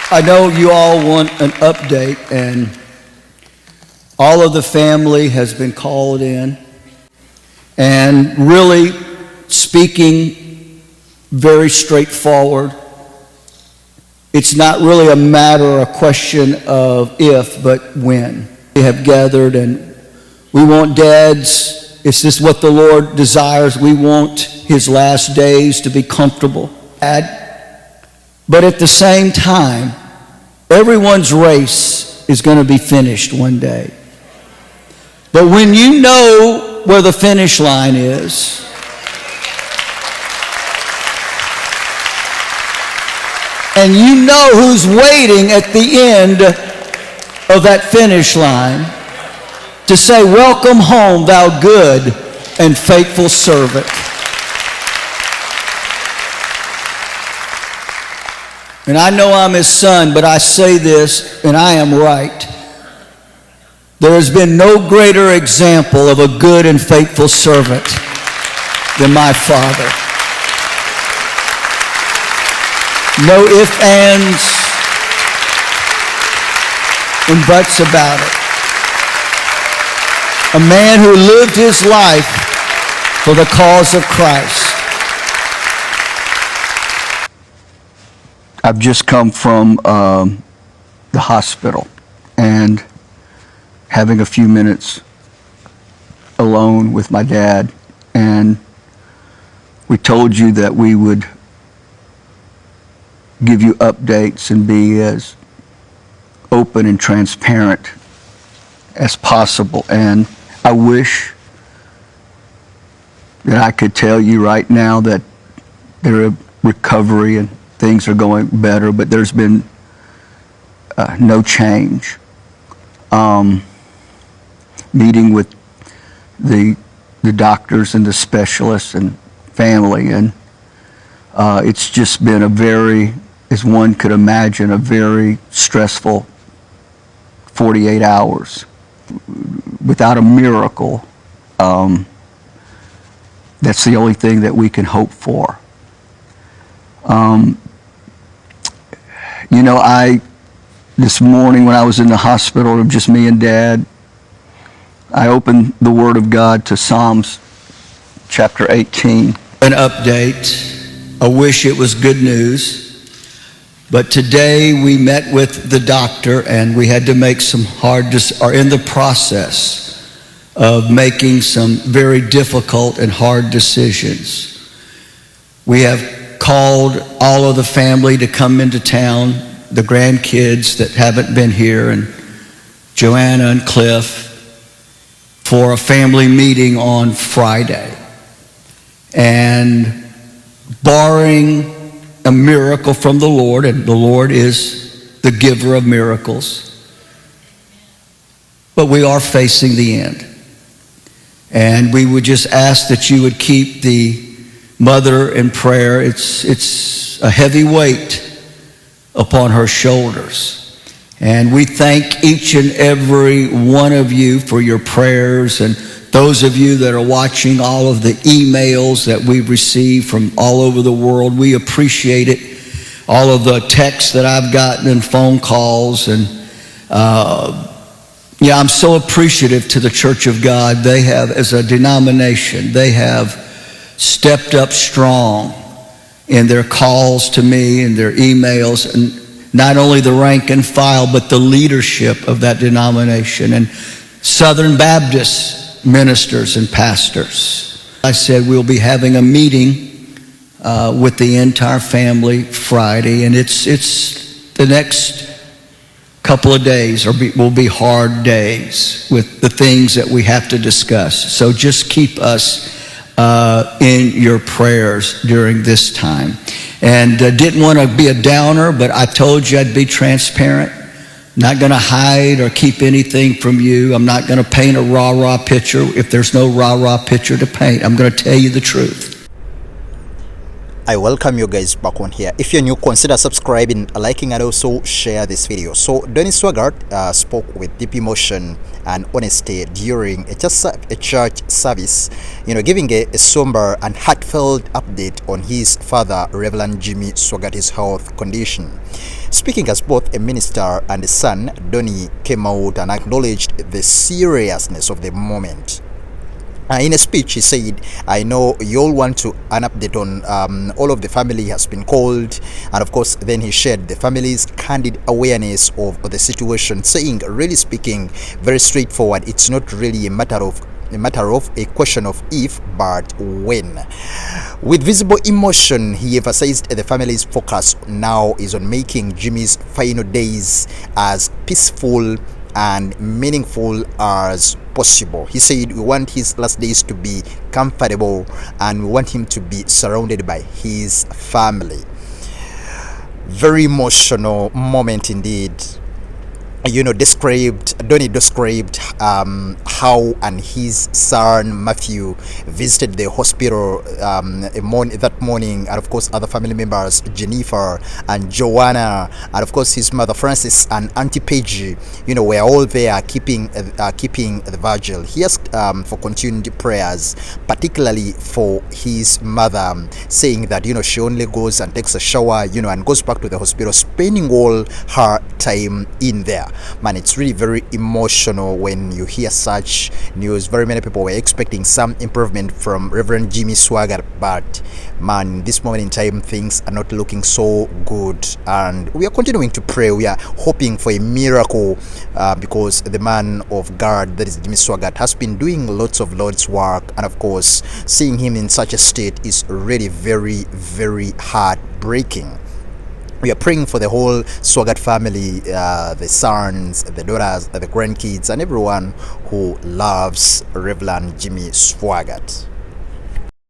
I know you all want an update, and all of the family has been called in and really speaking very straightforward. It's not really a matter or a question of if, but when. We have gathered, and we want Dad's, is this what the Lord desires? We want his last days to be comfortable. But at the same time, everyone's race is going to be finished one day. But when you know where the finish line is, and you know who's waiting at the end of that finish line to say, "Welcome home, thou good and faithful servant." And I know I'm his son, but I say this, and I am right. There has been no greater example of a good and faithful servant than my father. No ifs, ands, and buts about it. A man who lived his life for the cause of Christ. I've just come from the hospital and having a few minutes alone with my dad, and we told you that we would give you updates and be as open and transparent as possible. And I wish that I could tell you right now that there are recovery and things are going better, but there's been no change. Meeting with the doctors and the specialists and family, and it's just been a very, as one could imagine, a very stressful 48 hours. Without a miracle, that's the only thing that we can hope for. You know, this morning when I was in the hospital, just me and Dad, I opened the Word of God to Psalms chapter 18. An update. I wish it was good news. But today we met with the doctor, and we had to make some are in the process of making some very difficult and hard decisions. We have called all of the family to come into town, the grandkids that haven't been here, and Joanna and Cliff, for a family meeting on Friday. And barring a miracle from the Lord, and the Lord is the giver of miracles, but we are facing the end. And we would just ask that you would keep the mother in prayer. It's a heavy weight upon her shoulders. And we thank each and every one of you for your prayers, and those of you that are watching all of the emails that we've received from all over the world. We appreciate it. All of the texts that I've gotten and phone calls, and I'm so appreciative to the Church of God. They have, as a denomination, they have stepped up strong in their calls to me and their emails, and not only the rank and file, but the leadership of that denomination and Southern Baptist ministers and pastors. I said we'll be having a meeting with the entire family Friday, and it's the next couple of days will be hard days with the things that we have to discuss. So just keep us in your prayers during this time. And didn't want to be a downer, but I told you I'd be transparent. Not going to hide or keep anything from you. I'm not going to paint a rah-rah picture if there's no rah-rah picture to paint. I'm going to tell you the truth. I welcome you guys back on here. If you're new, consider subscribing, liking, and also share this video. So Donny Swaggart spoke with deep emotion and honesty during a church service, giving a somber and heartfelt update on his father, Reverend Jimmy Swaggart's health condition. Speaking as both a minister and a son, Donny came out and acknowledged the seriousness of the moment. In a speech, he said, I know you all want an update on all of the family has been called. And of course, then he shared the family's candid awareness of the situation, saying, really speaking, very straightforward, it's not really a matter of a question of if, but when. With visible emotion, he emphasized the family's focus now is on making Jimmy's final days as peaceful and meaningful as possible. He said, we want his last days to be comfortable and we want him to be surrounded by his family. Very emotional moment indeed. Donny described how and his son Matthew visited the hospital that morning, and of course other family members, Jennifer and Joanna, and of course his mother Frances and Auntie Paige, were all there keeping the vigil. He asked for continued prayers, particularly for his mother, saying that she only goes and takes a shower, and goes back to the hospital, spending all her time in there. Man, it's really very emotional when you hear such news. Very many people were expecting some improvement from Reverend Jimmy Swaggart, but man, this moment in time, things are not looking so good, and we are continuing to pray. We are hoping for a miracle because the man of God, that is Jimmy Swaggart, has been doing lots of Lord's work, and of course seeing him in such a state is really very, very heartbreaking. We are praying for the whole Swaggart family, the sons, the daughters, the grandkids, and everyone who loves Reverend Jimmy Swaggart.